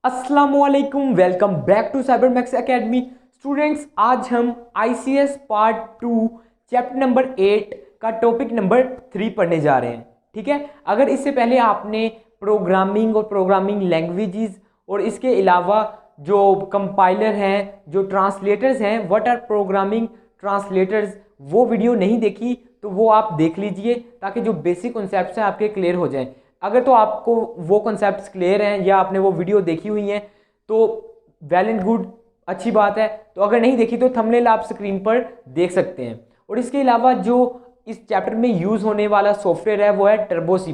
अस्सलामुअलैकुम, welcome back to Cyber Max Academy. Students, आज हम ICS पार्ट 2 चैप्टर नंबर 8 का टॉपिक नंबर 3 पढ़ने जा रहे हैं। ठीक है, अगर इससे पहले आपने प्रोग्रामिंग और प्रोग्रामिंग लैंग्वेजेस और इसके अलावा जो कंपाइलर हैं, जो ट्रांसलेटर्स हैं, व्हाट आर प्रोग्रामिंग ट्रांसलेटर्स, वो वीडियो नहीं देखी तो वो आप देख लीजिए ताकि जो बेसिक कॉन्सेप्ट्स हैं आपके क्लियर हो जाएं। अगर तो आपको वो कॉन्सेप्ट्स क्लियर हैं या आपने वो वीडियो देखी हुई हैं तो वेल एंड गुड, अच्छी बात है। तो अगर नहीं देखी तो थंबनेल आप स्क्रीन पर देख सकते हैं। और इसके अलावा जो इस चैप्टर में यूज़ होने वाला सॉफ्टवेयर है वो है टर्बो C++।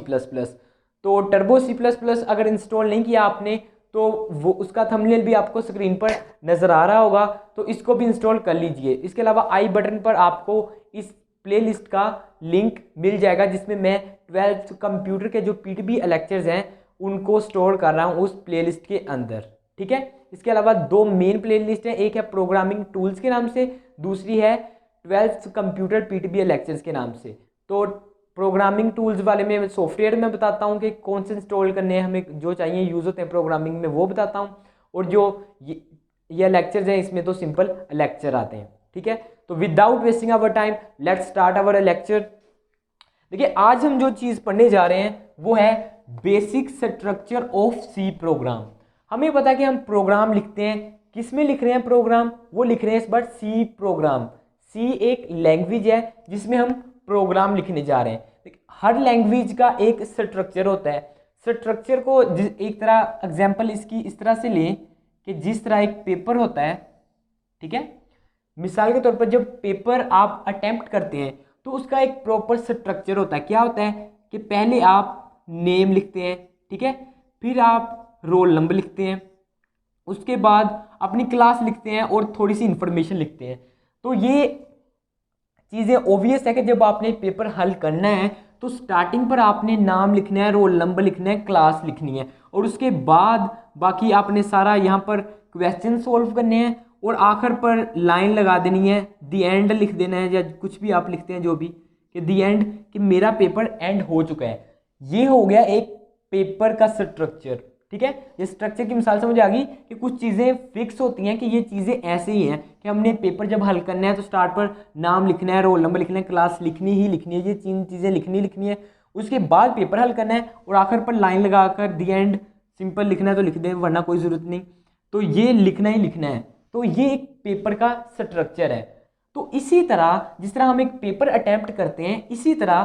तो टर्बो C++ अगर इंस्टॉल नहीं किया आपने तो वो उसका थंबनेल भी आपको स्क्रीन पर नज़र आ रहा होगा, तो इसको भी इंस्टॉल कर लीजिए। इसके अलावा आई बटन पर आपको इस प्लेलिस्ट का लिंक मिल जाएगा जिसमें मैं 12th कंप्यूटर के जो PTB लेक्चर्स हैं उनको स्टोर कर रहा हूँ उस प्लेलिस्ट के अंदर। ठीक है, इसके अलावा दो मेन प्लेलिस्ट हैं, एक है प्रोग्रामिंग टूल्स के नाम से, दूसरी है 12th कंप्यूटर PTB लेक्चर्स के नाम से। तो प्रोग्रामिंग टूल्स वाले में सॉफ्टवेयर में बताता हूँ कि कौन से इंस्टॉल करने हैं, हमें जो चाहिए यूज़ होते हैं प्रोग्रामिंग में वो बताता हूँ, और जो ये लेक्चर्स हैं इसमें तो सिंपल लेक्चर आते हैं। ठीक है, तो without wasting our time let's start our lecture. देखिए, आज हम जो चीज़ पढ़ने जा रहे हैं वो है basic structure of C program. हमें पता है कि हम प्रोग्राम लिखते हैं, किस में लिख रहे हैं प्रोग्राम, वो लिख रहे हैं इस बार सी प्रोग्राम। सी एक लैंग्वेज है जिसमें हम प्रोग्राम लिखने जा रहे हैं। हर लैंग्वेज का एक स्ट्रक्चर होता है। स्ट्रक्चर को एक तरह एग्जाम्पल इसकी इस तरह से लें कि जिस तरह एक पेपर होता है, ठीक है, मिसाल के तौर पर जब पेपर आप अटेम्प्ट करते हैं तो उसका एक प्रॉपर स्ट्रक्चर होता है। क्या होता है कि पहले आप नेम लिखते हैं, ठीक है, फिर आप रोल नंबर लिखते हैं, उसके बाद अपनी क्लास लिखते हैं और थोड़ी सी इंफॉर्मेशन लिखते हैं। तो ये चीज़ें ओबियस है कि जब आपने पेपर हल करना है तो स्टार्टिंग पर आपने नाम लिखना है, रोल नंबर लिखना है, क्लास लिखनी है, और उसके बाद बाकी आपने सारा यहाँ पर क्वेश्चन सॉल्व करने हैं और आखिर पर लाइन लगा देनी है, दी एंड लिख देना है, या कुछ भी आप लिखते हैं जो भी, कि दी एंड, कि मेरा पेपर एंड हो चुका है। ये हो गया एक पेपर का स्ट्रक्चर। ठीक है, ये स्ट्रक्चर की मिसाल समझ आ गई कि कुछ चीज़ें फिक्स होती हैं कि ये चीज़ें ऐसे ही हैं कि हमने पेपर जब हल करना है तो स्टार्ट पर नाम लिखना है, रोल नंबर लिखना है, क्लास लिखनी ही लिखनी है, ये 3 चीज़ें लिखनी है। उसके बाद पेपर हल करना है और आखिर पर लाइन लगाकर दी एंड सिंपल लिखना है तो लिख दें, वरना कोई ज़रूरत नहीं। तो ये लिखना ही लिखना है। तो ये एक पेपर का स्ट्रक्चर है। तो इसी तरह जिस तरह हम एक पेपर अटेम्प्ट करते हैं, इसी तरह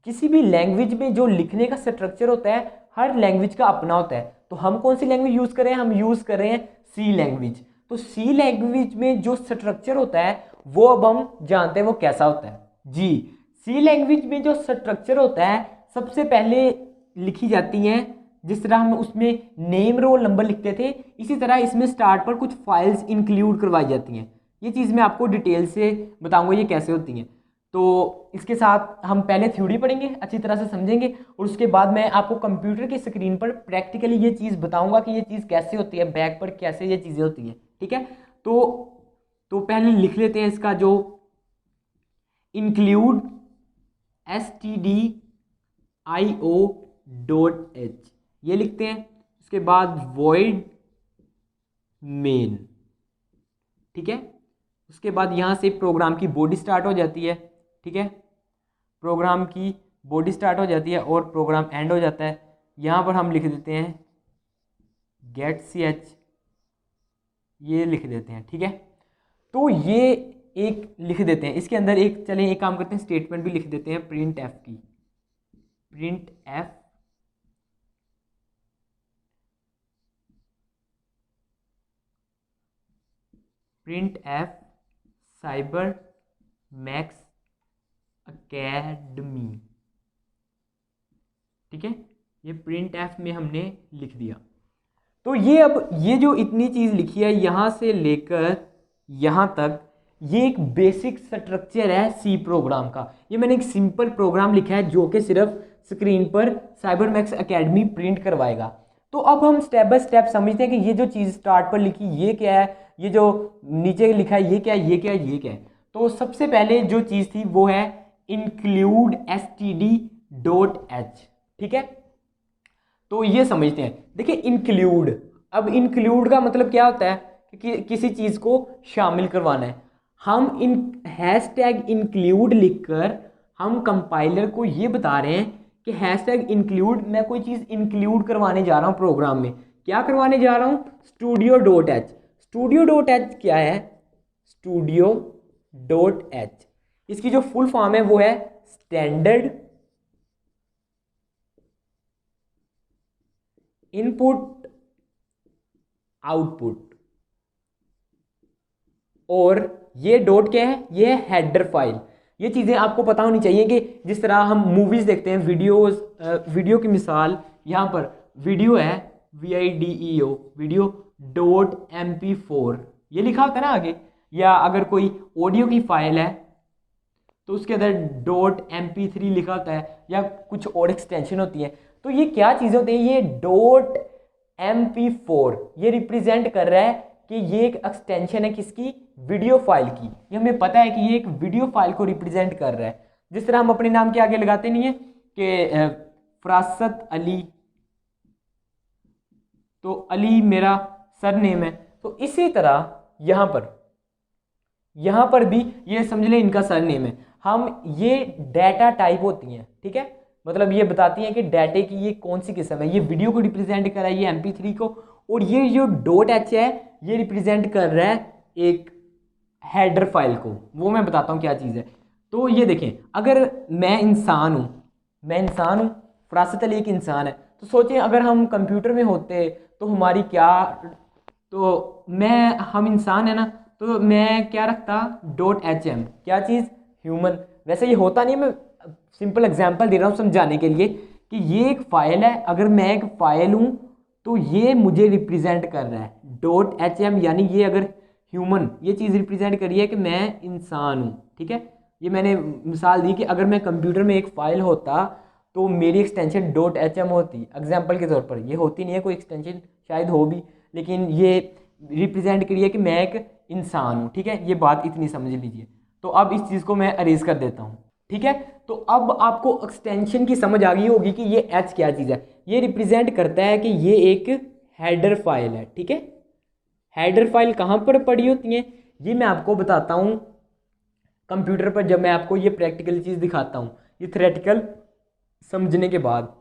किसी भी लैंग्वेज में जो लिखने का स्ट्रक्चर होता है हर लैंग्वेज का अपना होता है। तो हम कौन सी लैंग्वेज यूज़ कर रहे हैं, हम यूज़ कर रहे हैं सी लैंग्वेज। तो सी लैंग्वेज में जो स्ट्रक्चर होता है वो अब हम जानते हैं वो कैसा होता है जी। सी लैंग्वेज में जो स्ट्रक्चर होता है सबसे पहले लिखी जाती हैं, जिस तरह हम उसमें नेम रोल नंबर लिखते थे, इसी तरह इसमें स्टार्ट पर कुछ फाइल्स इंक्लूड करवाई जाती हैं। ये चीज़ मैं आपको डिटेल से बताऊंगा ये कैसे होती हैं। तो इसके साथ हम पहले थ्योरी पढ़ेंगे, अच्छी तरह से समझेंगे, और उसके बाद मैं आपको कंप्यूटर की स्क्रीन पर प्रैक्टिकली ये चीज़ बताऊंगा कि ये चीज़ कैसे होती है, बैक पर कैसे ये चीज़ें होती हैं। ठीक है, तो पहले लिख लेते हैं इसका जो इंक्लूड stdio.h ये लिखते हैं। उसके बाद void main, ठीक है, उसके बाद यहाँ से प्रोग्राम की बॉडी स्टार्ट हो जाती है। ठीक है, प्रोग्राम की बॉडी स्टार्ट हो जाती है और प्रोग्राम एंड हो जाता है। यहाँ पर हम लिख देते हैं गेट ch, ये लिख देते हैं। ठीक है, तो ये एक लिख देते हैं। इसके अंदर एक चलें एक काम करते हैं, स्टेटमेंट भी लिख देते हैं प्रिंट एफ की, print F cyber Max academy. ठीक है, ये प्रिंट एफ में हमने लिख दिया। तो ये अब ये जो इतनी चीज़ लिखी है यहाँ से लेकर यहाँ तक, ये एक बेसिक स्ट्रक्चर है सी प्रोग्राम का। ये मैंने एक सिंपल प्रोग्राम लिखा है जो कि सिर्फ स्क्रीन पर साइबर मैक्स एकेडमी प्रिंट करवाएगा। तो अब हम स्टेप बाय स्टेप समझते हैं कि ये जो चीज़ स्टार्ट पर लिखी ये क्या है, ये जो नीचे लिखा है ये क्या है, ये क्या है, ये क्या है। तो सबसे पहले जो चीज़ थी वो है इंक्लूड std.h। ठीक है, तो ये समझते हैं। देखिए इंक्लूड, अब इंक्लूड का मतलब क्या होता है कि किसी चीज़ को शामिल करवाना है। हम इन हैशटैग इंक्लूड लिखकर हम कंपाइलर को ये बता रहे हैं कि हैशटैग इंक्लूड, मैं कोई चीज़ इंक्लूड करवाने जा रहा हूँ प्रोग्राम में। क्या करवाने जा रहा हूँ? Studio dot H. Studio dot H क्या है? स्टूडियो डॉट एच, इसकी जो फुल फॉर्म है वो है स्टैंडर्ड इनपुट आउटपुट। और ये डॉट क्या है? ये है हेडर फाइल। ये चीज़ें आपको पता होनी चाहिए कि जिस तरह हम मूवीज़ देखते हैं, वीडियो की मिसाल यहाँ पर वीडियो है, VIDEO, वीडियो .mp4 ये लिखा होता है ना आगे। या अगर कोई ऑडियो की फाइल है तो उसके अंदर .mp3 लिखा होता है, या कुछ और एक्सटेंशन होती है। तो ये क्या चीज़ें होती हैं? ये .mp4 ये रिप्रेजेंट कर रहा है कि ये एक एक्सटेंशन है किसकी? वीडियो फाइल की। ये हमें पता है कि ये एक वीडियो फाइल को रिप्रेजेंट कर रहा है। जिस तरह हम अपने नाम के आगे लगाते नहीं है कि फरासत अली, तो अली मेरा सरनेम है, तो इसी तरह यहाँ पर भी ये समझ लें इनका सरनेम है। हम ये डाटा टाइप होती हैं, ठीक है, मतलब ये बताती हैं कि डाटे की ये कौन सी किस्म है। ये वीडियो को रिप्रेजेंट कर रहा है, ये MP3 को, और ये जो .h है ये रिप्रेजेंट कर रहा है एक हेडर फाइल को। वो मैं बताता हूँ क्या चीज़ है। तो ये देखें, अगर मैं इंसान हूँ, फरासत अली एक इंसान है, तो सोचें अगर हम कंप्यूटर में होते तो हमारी क्या, तो हम इंसान है ना, तो मैं क्या रखता? .hm, क्या चीज़? ह्यूमन। वैसे ये होता नहीं, मैं सिंपल एग्जांपल दे रहा हूँ समझाने के लिए कि ये एक फ़ाइल है, अगर मैं एक फ़ाइल हूँ तो ये मुझे रिप्रेजेंट कर रहा है .hm, यानी ये अगर ह्यूमन ये चीज़ रिप्रेजेंट करी है कि मैं इंसान हूँ, ठीक है। ये मैंने मिसाल दी कि अगर मैं कंप्यूटर में एक फ़ाइल होता तो मेरी एक्सटेंशन .hm होती, एग्जाम्पल के तौर पर। ये होती नहीं है कोई एक्सटेंशन, शायद हो भी, लेकिन ये रिप्रेजेंट करिए कि मैं एक इंसान हूँ, ठीक है। ये बात इतनी समझ लीजिए। तो अब इस चीज़ को मैं अरेज कर देता हूँ, ठीक है। तो अब आपको एक्सटेंशन की समझ आ गई होगी कि ये एच क्या चीज़ है। ये रिप्रेजेंट करता है कि ये एक हेडर फाइल है, ठीक है। हेडर फाइल कहाँ पर पड़ी होती हैं ये मैं आपको बताता हूँ कंप्यूटर पर, जब मैं आपको ये प्रैक्टिकल चीज़ दिखाता हूँ, ये थ्योरेटिकल समझने के बाद।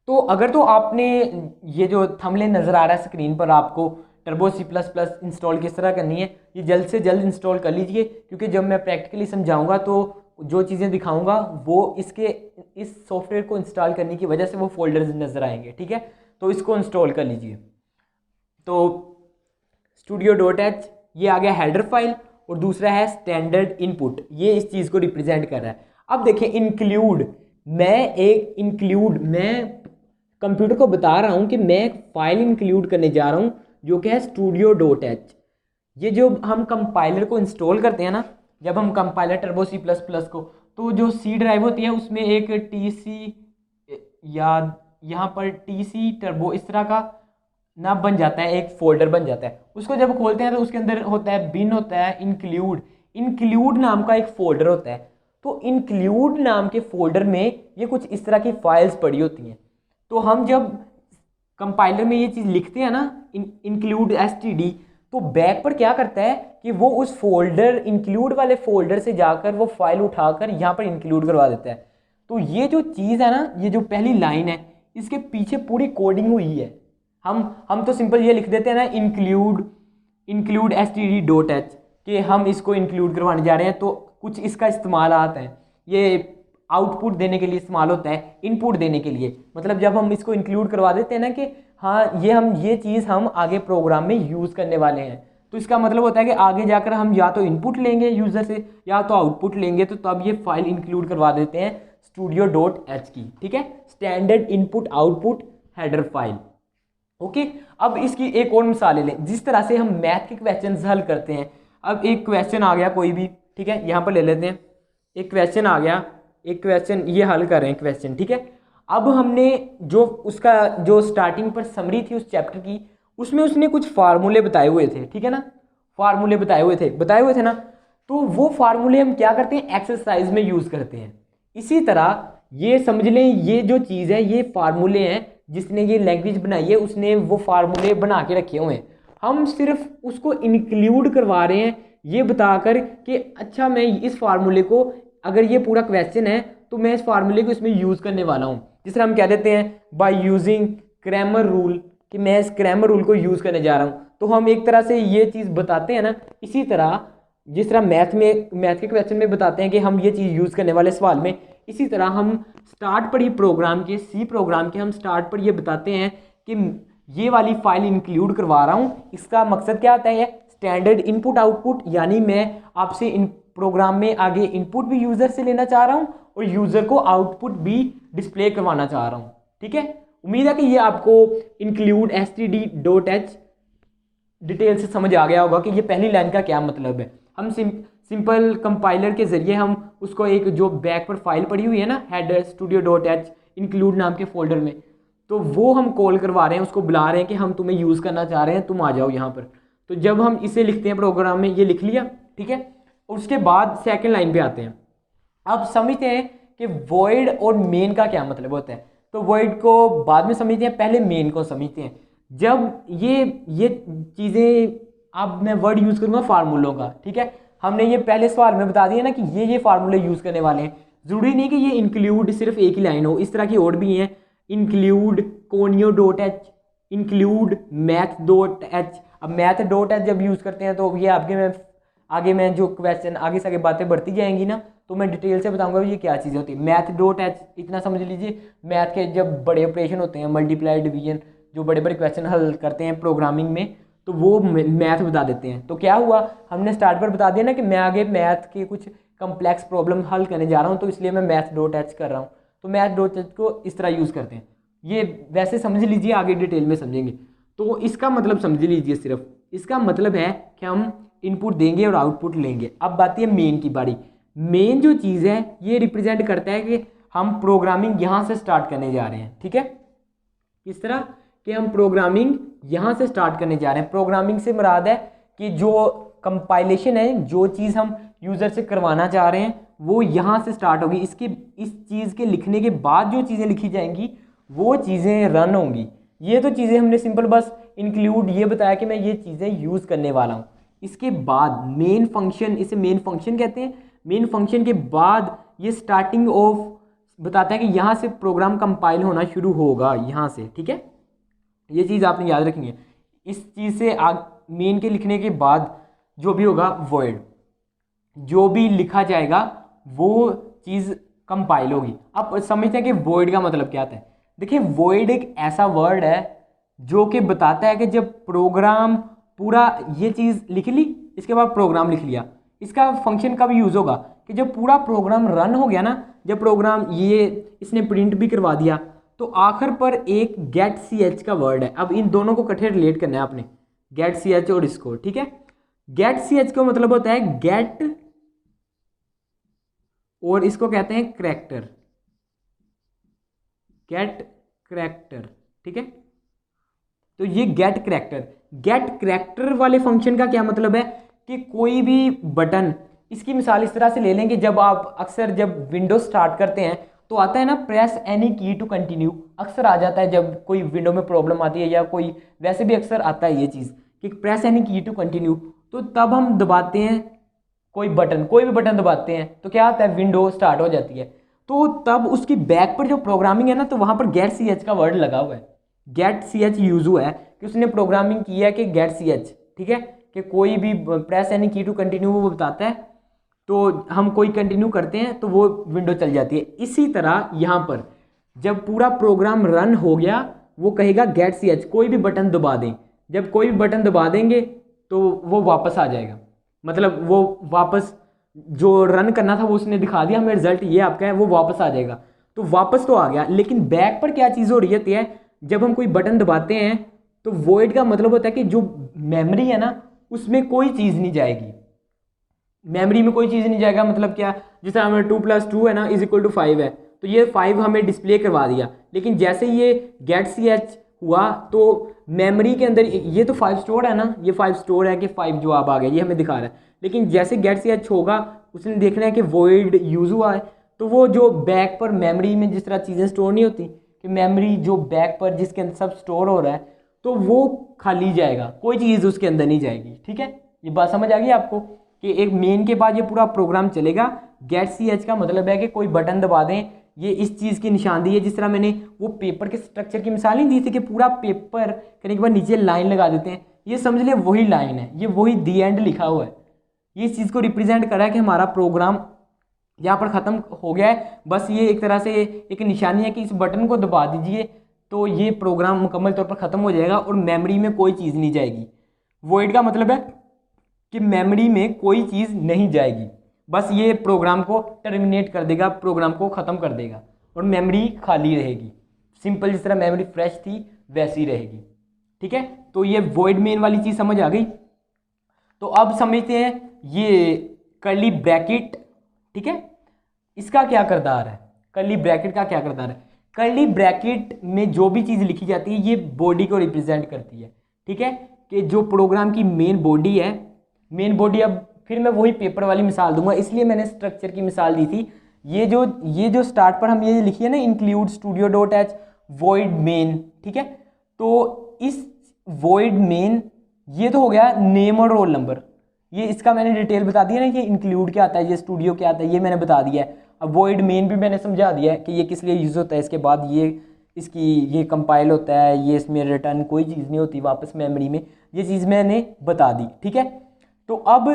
तो अगर तो आपने ये जो थंबनेल नज़र आ रहा है स्क्रीन पर, आपको टर्बो C++ इंस्टॉल किस तरह करनी है, ये जल्द से जल्द इंस्टॉल कर लीजिए, क्योंकि जब मैं प्रैक्टिकली समझाऊंगा तो जो चीज़ें दिखाऊंगा वो इस सॉफ्टवेयर को इंस्टॉल करने की वजह से वो फोल्डर्स नज़र आएंगे, ठीक है। तो इसको इंस्टॉल कर लीजिए। तो studio.h ये आ गया हेडर फाइल, और दूसरा है स्टैंडर्ड इनपुट, ये इस चीज़ को रिप्रेजेंट कर रहा है। अब देखिए इंक्लूड, मैं कंप्यूटर को बता रहा हूँ कि मैं एक फाइल इंक्लूड करने जा रहा हूँ जो कि है studio.h। ये जो हम कंपाइलर को इंस्टॉल करते हैं ना, जब हम कंपाइलर टर्बो C++ को, तो जो C ड्राइव होती है उसमें एक TC या यहाँ पर TC टर्बो इस तरह का ना बन जाता है, एक फोल्डर बन जाता है। उसको जब खोलते हैं तो उसके अंदर होता है बिन, होता है इंक्लूड नाम का एक फोल्डर होता है। तो इंक्लूड नाम के फोल्डर में ये कुछ इस तरह की फाइल्स पड़ी होती हैं। तो हम जब कंपाइलर में ये चीज़ लिखते हैं ना इंक्लूड std, तो बैक पर क्या करता है कि वो उस फोल्डर इंक्लूड वाले फोल्डर से जाकर वो फाइल उठाकर यहाँ पर इंक्लूड करवा देता है। तो ये जो चीज़ है ना, ये जो पहली लाइन है, इसके पीछे पूरी कोडिंग हुई है। हम तो सिंपल ये लिख देते हैं ना इंक्लूड std.h कि हम इसको इंक्लूड करवाने जा रहे हैं, तो कुछ इसका इस्तेमाल आता है। ये आउटपुट देने के लिए इस्तेमाल होता है, इनपुट देने के लिए। मतलब जब हम इसको इंक्लूड करवा देते हैं ना कि हाँ ये चीज़ हम आगे प्रोग्राम में यूज़ करने वाले हैं, तो इसका मतलब होता है कि आगे जाकर हम या तो इनपुट लेंगे यूज़र से या तो आउटपुट लेंगे, तो तब ये फाइल इंक्लूड करवा देते हैं studio.h की, ठीक है। Standard input output header file, okay. अब इसकी एक और मिसाल ले लें, जिस तरह से हम मैथ के क्वेश्चन हल करते हैं। अब एक क्वेश्चन आ गया कोई भी, ठीक है, यहाँ पर ले लेते हैं। एक क्वेश्चन आ गया, एक क्वेश्चन ये हल कर रहे हैं क्वेश्चन, ठीक है। अब हमने जो उसका जो स्टार्टिंग पर समरी थी उस चैप्टर की, उसमें उसने कुछ फार्मूले बताए हुए थे, ठीक है ना, फार्मूले बताए हुए थे ना। तो वो फार्मूले हम क्या करते हैं, एक्सरसाइज में यूज़ करते हैं। इसी तरह ये समझ लें, ये जो चीज़ है ये फार्मूले हैं जिसने ये लैंग्वेज बनाई है उसने वो फार्मूले बना के रखे हुए हैं, हम सिर्फ उसको इंक्लूड करवा रहे हैं ये बताकर कि अच्छा मैं इस फार्मूले को, अगर ये पूरा क्वेश्चन है तो मैं इस फार्मूले को इसमें यूज़ करने वाला हूँ। जिस तरह हम कह देते हैं बाय यूजिंग क्रैमर रूल, कि मैं इस क्रैमर रूल को यूज़ करने जा रहा हूँ, तो हम एक तरह से ये चीज़ बताते हैं ना। इसी तरह जिस तरह मैथ के क्वेश्चन में बताते हैं कि हम ये चीज़ यूज़ करने वाले सवाल में, इसी तरह हम स्टार्ट पर ही प्रोग्राम के, सी प्रोग्राम के हम स्टार्ट पर ये बताते हैं कि ये वाली फाइल इंक्लूड करवा रहा हूँ। इसका मकसद क्या होता है, स्टैंडर्ड इनपुट आउटपुट, यानी मैं आपसे इन प्रोग्राम में आगे इनपुट भी यूज़र से लेना चाह रहा हूँ और यूज़र को आउटपुट भी डिस्प्ले करवाना चाह रहा हूँ। ठीक है, उम्मीद है कि ये आपको इंक्लूड std.h डिटेल से समझ आ गया होगा कि ये पहली लाइन का क्या मतलब है। हम सिंपल कंपाइलर के ज़रिए हम उसको एक जो बैक पर फाइल पड़ी हुई है ना, हेडर studio.h इंक्लूड नाम के फोल्डर में, तो वो हम कॉल करवा रहे हैं, उसको बुला रहे हैं कि हम तुम्हें यूज़ करना चाह रहे हैं, तुम आ जाओ यहाँ पर। तो जब हम इसे लिखते हैं प्रोग्राम में, ये लिख लिया, ठीक है, उसके बाद सेकेंड लाइन पे आते हैं। अब समझते हैं कि वॉइड और मेन का क्या मतलब होता है। तो वॉइड को बाद में समझते हैं, पहले मेन को समझते हैं। जब ये चीज़ें, अब मैं वर्ड यूज़ करूँगा फार्मूलों का, ठीक है, हमने ये पहले सवाल में बता दिया ना कि ये फार्मूले यूज़ करने वाले हैं। ज़रूरी नहीं कि ये इंक्लूड सिर्फ एक ही लाइन हो, इस तरह की और भी हैं, इंक्लूड conio.h, इंक्लूड math.h। अब math.h जब यूज़ करते हैं तो ये आगे मैं जो क्वेश्चन आगे से आगे बातें बढ़ती जाएंगी ना, तो मैं डिटेल से बताऊंगा ये क्या चीज़ होती है। math.h इतना समझ लीजिए, मैथ के जब बड़े ऑपरेशन होते हैं, मल्टीप्लाई, डिवीजन, जो बड़े बड़े क्वेश्चन हल करते हैं प्रोग्रामिंग में, तो वो मैथ बता देते हैं। तो क्या हुआ, हमने स्टार्ट पर बता दिया ना कि मैं आगे मैथ के कुछ कम्प्लेक्स प्रॉब्लम हल करने जा रहा हूँ, तो इसलिए मैं math.h कर रहा हूँ। तो math.h को इस तरह यूज़ करते हैं। ये वैसे समझ लीजिए, आगे डिटेल में समझेंगे। तो इसका मतलब समझ लीजिए, सिर्फ इसका मतलब है कि हम इनपुट देंगे और आउटपुट लेंगे। अब आती है मेन की बारी। मेन जो चीज़ है ये रिप्रेजेंट करता है कि हम प्रोग्रामिंग यहाँ से स्टार्ट करने जा रहे हैं। ठीक है, किस तरह कि हम प्रोग्रामिंग यहाँ से स्टार्ट करने जा रहे हैं। प्रोग्रामिंग से मुराद है कि जो कंपाइलेशन है, जो चीज़ हम यूज़र से करवाना चाह रहे हैं, वो यहाँ से स्टार्ट होगी। इस चीज़ के लिखने के बाद जो चीज़ें लिखी जाएंगी वो चीज़ें रन होंगी। ये तो चीज़ें हमने सिंपल बस इंक्लूड ये बताया कि मैं ये चीज़ें यूज़ करने वाला हूँ। इसके बाद मेन फंक्शन, इसे मेन फंक्शन कहते हैं। मेन फंक्शन के बाद ये स्टार्टिंग ऑफ बताता है कि यहाँ से प्रोग्राम कंपाइल होना शुरू होगा, यहाँ से। ठीक है, ये चीज़ आपने याद रखनी है। इस चीज़ से मेन के लिखने के बाद जो भी होगा वॉइड, जो भी लिखा जाएगा वो चीज़ कंपाइल होगी। अब समझते हैं कि वॉइड का मतलब क्या है। देखिए, वॉइड एक ऐसा वर्ड है जो कि बताता है कि जब प्रोग्राम पूरा ये चीज़ लिख ली, इसके बाद प्रोग्राम लिख लिया, इसका फंक्शन कब यूज़ होगा कि जब पूरा प्रोग्राम रन हो गया ना, जब प्रोग्राम ये इसने प्रिंट भी करवा दिया, तो आखिर पर एक गेट सी एच का वर्ड है। अब इन दोनों को इकट्ठे रिलेट करना है आपने, गेट सी एच और इसको। ठीक है, गेट सी एच का मतलब होता है गेट, और इसको कहते हैं करैक्टर, गेट करैक्टर। ठीक है, तो ये गेट करैक्टर वाले फंक्शन का क्या मतलब है कि कोई भी बटन, इसकी मिसाल इस तरह से ले लेंगे, जब आप अक्सर जब विंडोज स्टार्ट करते हैं तो आता है ना प्रेस एनी की टू कंटिन्यू, अक्सर आ जाता है जब कोई विंडो में प्रॉब्लम आती है, या कोई वैसे भी अक्सर आता है ये चीज़ कि प्रेस एनी की टू कंटिन्यू। तो तब हम दबाते हैं कोई भी बटन दबाते हैं तो क्या आता है, विंडो स्टार्ट हो जाती है। तो तब उसकी बैक पर जो प्रोग्रामिंग है ना, तो वहाँ पर गेट सी एच का वर्ड लगा हुआ है, गेट सी एच यूज हुआ है कि उसने प्रोग्रामिंग की है कि गेट सी एच। ठीक है, कि कोई भी प्रेस एनी की टू कंटिन्यू वो बताता है, तो हम कोई कंटिन्यू करते हैं तो वो विंडो चल जाती है। इसी तरह यहाँ पर जब पूरा प्रोग्राम रन हो गया, वो कहेगा गेट सी एच, कोई भी बटन दबा दें। जब कोई भी बटन दबा देंगे तो वो वापस आ जाएगा, मतलब वो वापस जो रन करना था वो उसने दिखा दिया, हमें रिजल्ट ये आपका है, वो वापस आ जाएगा। तो वापस तो आ गया, लेकिन बैक पर क्या चीज़ हो रही है, जब हम कोई बटन दबाते हैं तो वॉइड का मतलब होता है कि जो मेमोरी है ना, उसमें कोई चीज़ नहीं जाएगी। मेमोरी में कोई चीज़ नहीं जाएगा मतलब क्या, जिस तरह हमें 2+2 है ना इज इक्वल टू 5 है, तो ये 5 हमें डिस्प्ले करवा दिया। लेकिन जैसे ये गेट सी एच हुआ तो मेमोरी के अंदर ये तो 5 स्टोर है ना, ये 5 स्टोर है कि 5 जो आप आ गया ये हमें दिखा रहा है। लेकिन जैसे गेट सी एच होगा उसने देखना है कि वॉइड यूज़ हुआ है, तो वो जो बैक पर मेमोरी में जिस तरह चीज़ें स्टोर नहीं होती, कि मेमोरी जो बैक पर जिसके अंदर सब स्टोर हो रहा है तो वो खाली जाएगा, कोई चीज़ उसके अंदर नहीं जाएगी। ठीक है, ये बात समझ आ गई आपको कि एक मेन के बाद ये पूरा प्रोग्राम चलेगा। गेट सी एच का मतलब है कि कोई बटन दबा दें, ये इस चीज़ की निशानदेही है। जिस तरह मैंने वो पेपर के स्ट्रक्चर की मिसाल नहीं दी थी कि पूरा पेपर करने के बाद नीचे लाइन लगा देते हैं, ये समझ लिए वही लाइन है, ये वही दी एंड लिखा हुआ है। ये इस चीज़ को रिप्रेजेंट कर रहा है कि हमारा प्रोग्राम यहाँ पर ख़त्म हो गया है। बस ये एक तरह से एक निशानी है कि इस बटन को दबा दीजिए तो ये प्रोग्राम मुकम्मल तौर पर ख़त्म हो जाएगा और मेमोरी में कोई चीज़ नहीं जाएगी। वॉइड का मतलब है कि मेमोरी में कोई चीज़ नहीं जाएगी, बस ये प्रोग्राम को टर्मिनेट कर देगा, प्रोग्राम को ख़त्म कर देगा और मेमोरी खाली रहेगी। सिंपल, जिस तरह मेमोरी फ्रेश थी वैसी रहेगी। ठीक है, तो ये वॉइड मेन वाली चीज़ समझ आ गई। तो अब समझते हैं ये कर्ली ब्रैकेट। ठीक है, इसका क्या किरदार है, कर्ली ब्रैकेट का क्या किरदार है। कर्ली ब्रैकेट में जो भी चीज़ लिखी जाती है ये बॉडी को रिप्रेजेंट करती है। ठीक है, कि जो प्रोग्राम की मेन बॉडी है, मेन बॉडी, अब फिर मैं वही पेपर वाली मिसाल दूंगा, इसलिए मैंने स्ट्रक्चर की मिसाल दी थी। ये जो स्टार्ट पर हम ये लिखिए ना, include studio dot H void main. ठीक है, तो इस वॉइड मेन ये तो हो गया नेम और रोल नंबर, ये इसका मैंने डिटेल बता दिया ना कि इंक्लूड क्या आता है, ये स्टूडियो क्या आता है, ये मैंने बता दिया है। अब वॉइड मेन भी मैंने समझा दिया है कि ये किस लिए यूज़ होता है। इसके बाद ये इसकी ये कंपाइल होता है, ये इसमें रिटर्न कोई चीज़ नहीं होती वापस मेमोरी में, ये चीज़ मैंने बता दी। ठीक है, तो अब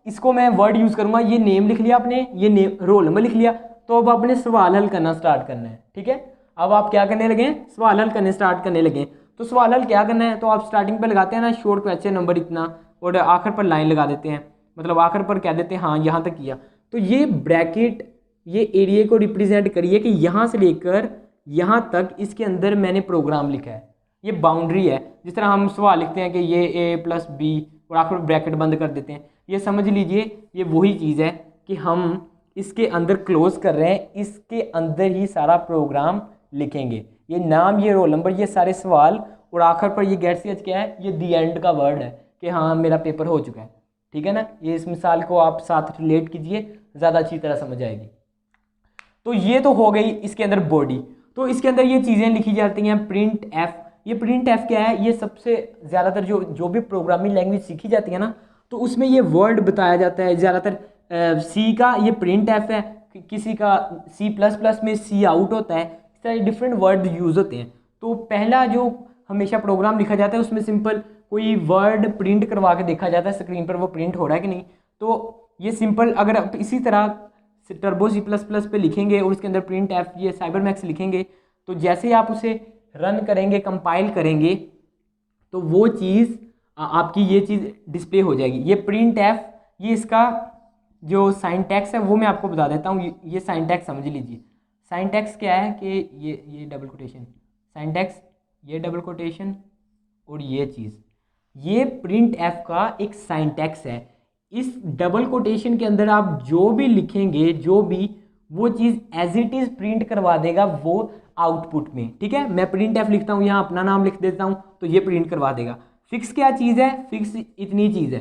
इसको मैं वर्ड यूज़ करूँगा। ये नेम लिख लिया आपने, ये नेम रोल नंबर लिख लिया, तो अब आपने सवाल हल करना स्टार्ट करना है। ठीक है, अब आप क्या करने लगे, सवाल हल करने स्टार्ट करने लगे। तो सवाल हल क्या करना है, तो आप स्टार्टिंग पर लगाते हैं ना शॉर्ट क्वेश्चन नंबर इतना, और आखिर पर लाइन लगा देते हैं, मतलब आखिर पर कह देते हैं हाँ यहाँ तक किया। तो ये ब्रैकेट ये एरिया को रिप्रेजेंट करिए कि यहाँ से लेकर यहाँ तक इसके अंदर मैंने प्रोग्राम लिखा है, ये बाउंड्री है। जिस तरह हम सवाल लिखते हैं कि ये A+B और आखिर ब्रैकेट बंद कर देते हैं, ये समझ लीजिए ये वही चीज़ है कि हम इसके अंदर क्लोज कर रहे हैं, इसके अंदर ही सारा प्रोग्राम लिखेंगे। ये नाम, ये रोल नंबर, ये सारे सवाल, और आखिर पर ये गेट सी एच क्या है, ये दी एंड का वर्ड है कि हाँ मेरा पेपर हो चुका है। ठीक है ना, ये इस मिसाल को आप साथ रिलेट कीजिए, ज़्यादा अच्छी तरह समझ आएगी। तो ये तो हो गई इसके अंदर बॉडी। तो इसके अंदर ये चीज़ें लिखी जाती हैं प्रिंट एफ। ये प्रिंट एफ क्या है, ये सबसे ज़्यादातर जो भी प्रोग्रामिंग लैंग्वेज सीखी जाती है ना, तो उसमें ये वर्ड बताया जाता है। ज़्यादातर सी का ये प्रिंट एफ है, किसी का C++ में सी आउट होता है, इस तरह डिफरेंट वर्ड यूज़ होते हैं। तो पहला जो हमेशा प्रोग्राम लिखा जाता है उसमें सिंपल कोई वर्ड प्रिंट करवा के देखा जाता है स्क्रीन पर, वो प्रिंट हो रहा है कि नहीं। तो ये सिंपल, अगर आप इसी तरह टर्बो C++ पे लिखेंगे और उसके अंदर प्रिंट एफ ये साइबरमैक्स लिखेंगे, तो जैसे ही आप उसे रन करेंगे, कंपाइल करेंगे, तो वो चीज़ आपकी ये चीज़ डिस्प्ले हो जाएगी। ये प्रिंट एफ, ये इसका जो साइंटैक्स है वो मैं आपको बता देता हूँ। ये साइंटैक्स समझ लीजिए। साइंटैक्स क्या है कि ये डबल कोटेशन, साइंटैक्स ये डबल कोटेशन और ये चीज़, ये प्रिंट एफ का एक साइंटैक्स है। इस डबल कोटेशन के अंदर आप जो भी लिखेंगे, जो भी वो चीज़ एज इट इज़ प्रिंट करवा देगा वो आउटपुट में। ठीक है, मैं प्रिंट एफ लिखता हूँ, यहाँ अपना नाम लिख देता हूँ, तो ये प्रिंट करवा देगा। फिक्स क्या चीज़ है, फिक्स इतनी चीज़ है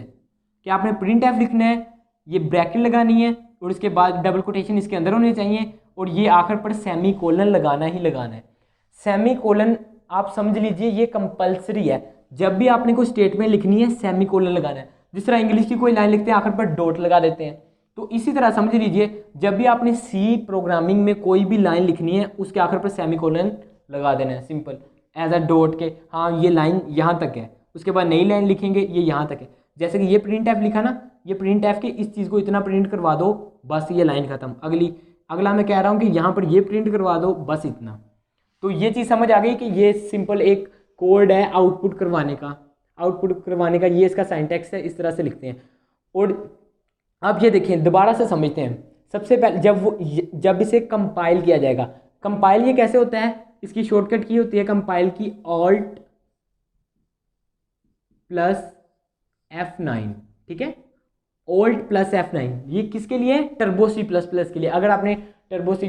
कि आपने प्रिंट एफ लिखना है, ये ब्रैकेट लगानी है और उसके बाद डबल कोटेशन इसके अंदर होने चाहिए, और ये आखिर पर सेमी कोलन लगाना ही लगाना है। सेमी कोलन आप समझ लीजिए ये कंपल्सरी है, जब भी आपने कोई स्टेटमेंट लिखनी है सेमी कोलन लगाना है। जिस तरह इंग्लिश की कोई लाइन लिखते हैं आखिर पर डॉट लगा देते हैं, तो इसी तरह समझ लीजिए जब भी आपने सी प्रोग्रामिंग में कोई भी लाइन लिखनी है उसके आखिर पर सेमी कोलन लगा देना है, सिंपल एज अ डॉट के हाँ ये लाइन यहाँ तक है, उसके बाद नई लाइन लिखेंगे ये यहाँ तक है। जैसे कि ये प्रिंट एफ लिखा ना, ये प्रिंट एफ के इस चीज़ को इतना प्रिंट करवा दो, बस ये लाइन खत्म। अगला मैं कह रहा हूँ कि यहाँ पर ये प्रिंट करवा दो, बस इतना। तो ये चीज़ समझ आ गई कि ये सिंपल एक कोड है आउटपुट करवाने का, ये इसका साइंटैक्स है, इस तरह से लिखते हैं। और अब ये देखें, दोबारा से समझते हैं। सबसे पहले जब इसे कंपाइल किया जाएगा, कंपाइल ये कैसे होता है, इसकी शॉर्टकट की होती है कंपाइल की Alt + F9। ठीक है, Alt + F9 ये किसके लिए, टर्बो C++ के लिए। अगर आपने टर्बो C++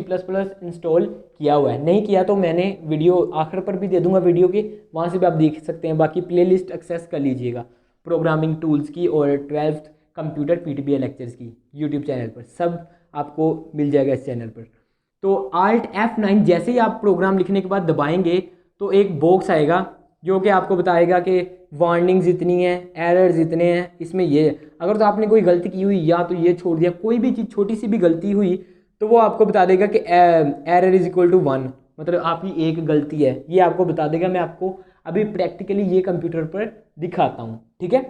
इंस्टॉल किया हुआ है, नहीं किया तो मैंने वीडियो आखिर पर भी दे दूंगा वीडियो के, वहाँ से भी आप देख सकते हैं। बाकी प्लेलिस्ट एक्सेस कर लीजिएगा प्रोग्रामिंग टूल्स की और 12th कंप्यूटर PTBA लेक्चर्स की यूट्यूब चैनल पर, सब आपको मिल जाएगा इस चैनल पर। तो Alt F9 जैसे ही आप प्रोग्राम लिखने के बाद दबाएंगे तो एक बॉक्स आएगा जो कि आपको बताएगा कि वार्निंग्स इतनी है, एरर्स इतने हैं, इसमें ये अगर तो आपने कोई गलती की हुई या तो ये छोड़ दिया, कोई भी चीज़ छोटी सी भी गलती हुई तो वो आपको बता देगा कि एरर इज इक्वल टू 1, मतलब आपकी एक गलती है, ये आपको बता देगा। मैं आपको अभी प्रैक्टिकली ये कंप्यूटर पर दिखाता हूँ, ठीक है,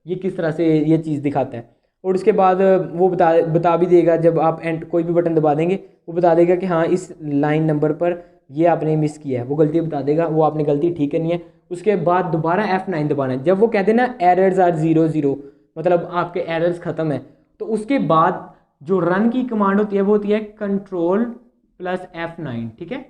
ये किस तरह से ये चीज़ दिखाता है। और उसके बाद वो बता भी देगा, जब आप कोई भी बटन दबा देंगे वो बता देगा कि हाँ इस लाइन नंबर पर ये आपने मिस किया है, वो गलती बता देगा, वो आपने गलती ठीक करनी है। उसके बाद दोबारा F9 दबाना है। जब वो कहते हैं ना एरर्स आर 0 मतलब आपके एरर्स ख़त्म है, तो उसके बाद जो रन की कमांड होती है वो होती है कंट्रोल प्लस F9, ठीक है,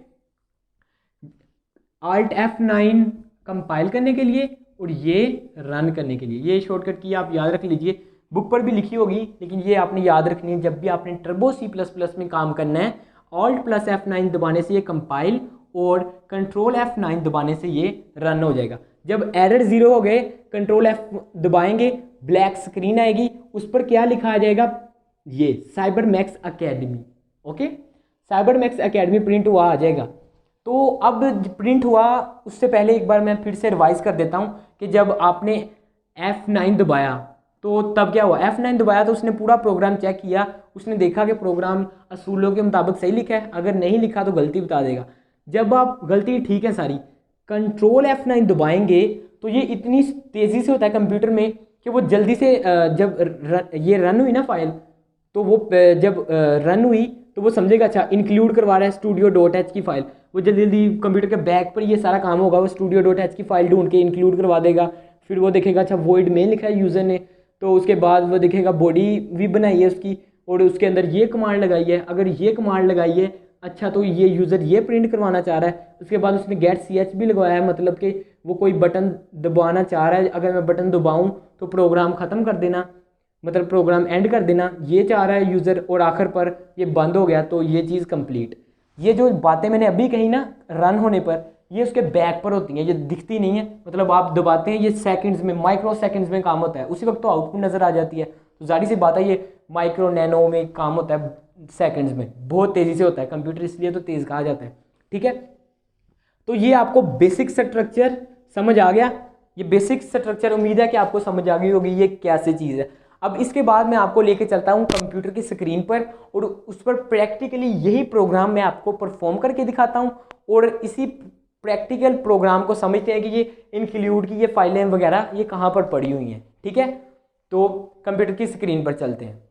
Alt F9 कंपाइल करने के लिए और ये रन करने के लिए। ये शॉर्टकट की आप याद रख लीजिए, बुक पर भी लिखी होगी लेकिन ये आपने याद रखनी है। जब भी आपने टर्बो C++ में काम करना है, Alt प्लस F9 दबाने से ये कंपाइल और कंट्रोल F9 दबाने से ये रन हो जाएगा। जब एरर 0 हो गए, कंट्रोल F दबाएंगे, ब्लैक स्क्रीन आएगी, उस पर क्या लिखा आ जाएगा, ये साइबरमैक्स अकेडमी। ओके, साइबरमैक्स अकेडमी प्रिंट हुआ आ जाएगा। तो अब प्रिंट हुआ, उससे पहले एक बार मैं फिर से रिवाइज कर देता हूँ कि जब आपने F9 दबाया तो तब क्या हुआ। F9 दबाया तो उसने पूरा प्रोग्राम चेक किया, उसने देखा कि प्रोग्राम असूलों के मुताबिक सही लिखा है, अगर नहीं लिखा तो गलती बता देगा। जब आप गलती ठीक है सारी, कंट्रोल F9 दबाएंगे तो ये इतनी तेज़ी से होता है कंप्यूटर में कि वो जल्दी से जब ये रन हुई ना फाइल, तो वो जब रन हुई तो वो समझेगा अच्छा इंक्लूड करवा रहा है studio.h की फाइल, वो जल्दी जल्दी कंप्यूटर के बैक पर ये सारा काम होगा, वो studio.h की फाइल ढूंढ के इंक्लूड करवा देगा। फिर वो देखेगा अच्छा वॉइड मेन लिखा है यूज़र ने, तो उसके बाद वो देखेगा बॉडी भी बनाई है उसकी और उसके अंदर ये कमांड लगाई है, अगर ये कमांड लगाई है अच्छा तो ये यूज़र ये प्रिंट करवाना चाह रहा है। उसके बाद उसने गेट ch भी लगवाया है, मतलब कि वो कोई बटन दबाना चाह रहा है, अगर मैं बटन दबाऊँ तो प्रोग्राम ख़त्म कर देना, मतलब प्रोग्राम एंड कर देना, ये चाह रहा है यूज़र, और आखिर पर ये बंद हो गया तो ये चीज़ कंप्लीट। ये जो बातें मैंने अभी कही ना रन होने पर, ये उसके बैक पर होती हैं, ये दिखती नहीं है, मतलब आप दबाते हैं ये सेकंड्स में, माइक्रो सेकंड्स में काम होता है, उसी वक्त तो आउटपुट नज़र आ जाती है। तो जाहिर सी बात है ये माइक्रो नैनो में काम होता है, सेकंड्स में बहुत तेज़ी से होता है कंप्यूटर, इसलिए तो तेज़ कहा जाता है, ठीक है। तो ये आपको बेसिक स्ट्रक्चर समझ आ गया, ये बेसिक स्ट्रक्चर उम्मीद है कि आपको समझ आ गई होगी ये कैसी चीज़ है। अब इसके बाद मैं आपको लेके चलता हूँ कंप्यूटर की स्क्रीन पर और उस पर प्रैक्टिकली यही प्रोग्राम मैं आपको परफॉर्म करके दिखाता हूँ, और इसी प्रैक्टिकल प्रोग्राम को समझते हैं कि ये इंक्लूड की ये फाइलें वगैरह ये कहाँ पर पड़ी हुई हैं, ठीक है। तो कंप्यूटर की स्क्रीन पर चलते हैं।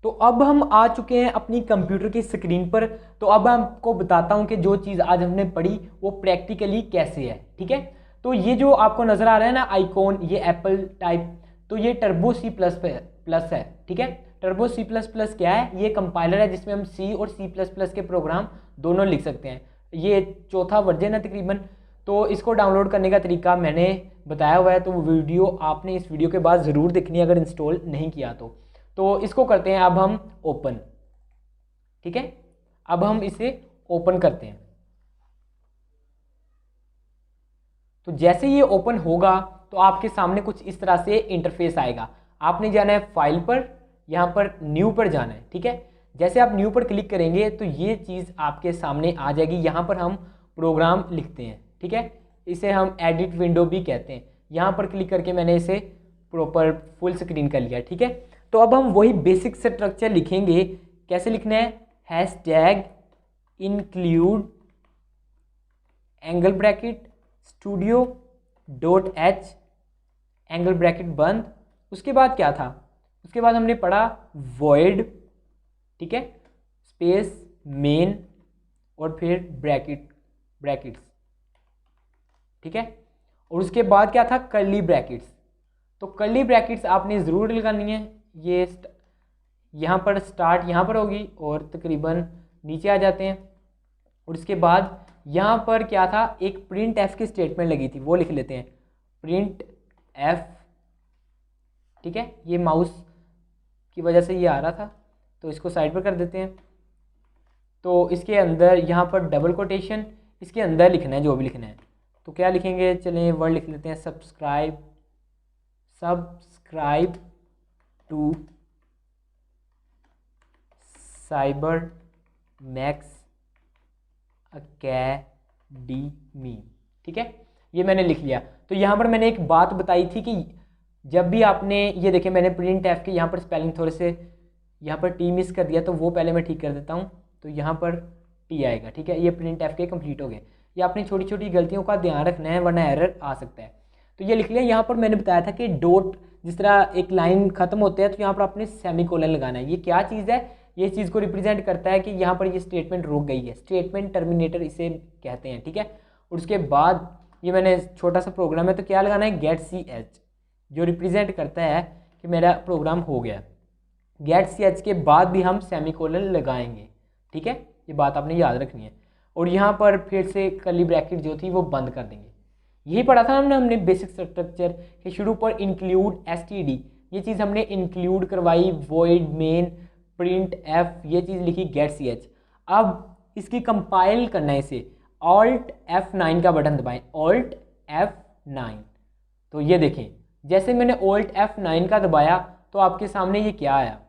तो अब हम आ चुके हैं अपनी कंप्यूटर की स्क्रीन पर। तो अब मैं आपको बताता हूं कि जो चीज़ आज हमने पढ़ी वो प्रैक्टिकली कैसे है, ठीक है। तो ये जो आपको नज़र आ रहा है ना आइकॉन, ये एप्पल टाइप, तो ये टर्बो C++ है, ठीक है। टर्बो C++ क्या है, ये कंपाइलर है जिसमें हम C और C++ के प्रोग्राम दोनों लिख सकते हैं। ये चौथा वर्जन है तकरीबन। तो इसको डाउनलोड करने का तरीका मैंने बताया हुआ है, तो वीडियो आपने इस वीडियो के बाद ज़रूर देखनी है अगर इंस्टॉल नहीं किया तो इसको करते हैं अब हम ओपन, ठीक है। अब हम इसे ओपन करते हैं। तो जैसे ये ओपन होगा तो आपके सामने कुछ इस तरह से इंटरफेस आएगा। आपने जाना है फाइल पर, यहाँ पर न्यू पर जाना है, ठीक है। जैसे आप न्यू पर क्लिक करेंगे तो ये चीज़ आपके सामने आ जाएगी। यहाँ पर हम प्रोग्राम लिखते हैं, ठीक है, इसे हम एडिट विंडो भी कहते हैं। यहाँ पर क्लिक करके मैंने इसे प्रॉपर फुल स्क्रीन कर लिया, ठीक है। तो अब हम वही बेसिक स्ट्रक्चर लिखेंगे। कैसे लिखना है, hashtag include angle bracket studio.h angle bracket बंद। उसके बाद क्या था, उसके बाद हमने पढ़ा void, ठीक है, स्पेस मेन और फिर ब्रैकेट्स, ठीक है। और उसके बाद क्या था, कर्ली ब्रैकेट्स। तो कर्ली ब्रैकेट्स आपने ज़रूर लगानी है। ये यहाँ पर स्टार्ट यहाँ पर होगी और तकरीबन नीचे आ जाते हैं। और इसके बाद यहाँ पर क्या था, एक प्रिंट एफ की स्टेटमेंट लगी थी, वो लिख लेते हैं, प्रिंट एफ, ठीक है। ये माउस की वजह से ये आ रहा था तो इसको साइड पर कर देते हैं। तो इसके अंदर यहाँ पर डबल कोटेशन, इसके अंदर लिखना है जो भी लिखना है। तो क्या लिखेंगे, चलें वर्ड लिख लेते हैं, सब्सक्राइब टू साइबरमैक्स अकेडमी, ठीक है, ये मैंने लिख लिया। तो यहाँ पर मैंने एक बात बताई थी कि जब भी आपने ये देखें मैंने प्रिंट एफ के यहाँ पर स्पेलिंग थोड़े से यहाँ पर टी मिस कर दिया, तो वो पहले मैं ठीक कर देता हूँ। तो यहाँ पर टी आएगा, ठीक है, ये प्रिंट एफ के कंप्लीट हो गए। ये अपनी छोटी छोटी गलतियों का ध्यान रखना है वरना एरर आ सकता है। तो ये लिख लिया। यहाँ पर मैंने बताया था कि डॉट जिस तरह एक लाइन खत्म होते हैं तो यहाँ पर आपने सेमीकोलन लगाना है। ये क्या चीज़ है, ये चीज़ को रिप्रेजेंट करता है कि यहाँ पर ये स्टेटमेंट रुक गई है, स्टेटमेंट टर्मिनेटर इसे कहते हैं, ठीक है। और उसके बाद ये मैंने छोटा सा प्रोग्राम है तो क्या लगाना है, गेट सी एच, जो रिप्रेजेंट करता है कि मेरा प्रोग्राम हो गया। गेट सी एच के बाद भी हम सेमीकोलन लगाएंगे, ठीक है, ये बात आपने याद रखनी है। और यहाँ पर फिर से कर्ली ब्रैकेट जो थी वो बंद कर देंगे। यही पढ़ा था हमने बेसिक स्ट्रक्चर के शुरू पर इंक्लूड एसटीडी, ये चीज़ हमने इंक्लूड करवाई, वॉइड मेन प्रिंट एफ, ये चीज़ लिखी गेट सी एच। अब इसकी कंपाइल करना है, इसे ऑल्ट F9 का बटन दबाएं, ऑल्ट F9। तो ये देखें जैसे मैंने ऑल्ट F9 का दबाया तो आपके सामने ये क्या आया,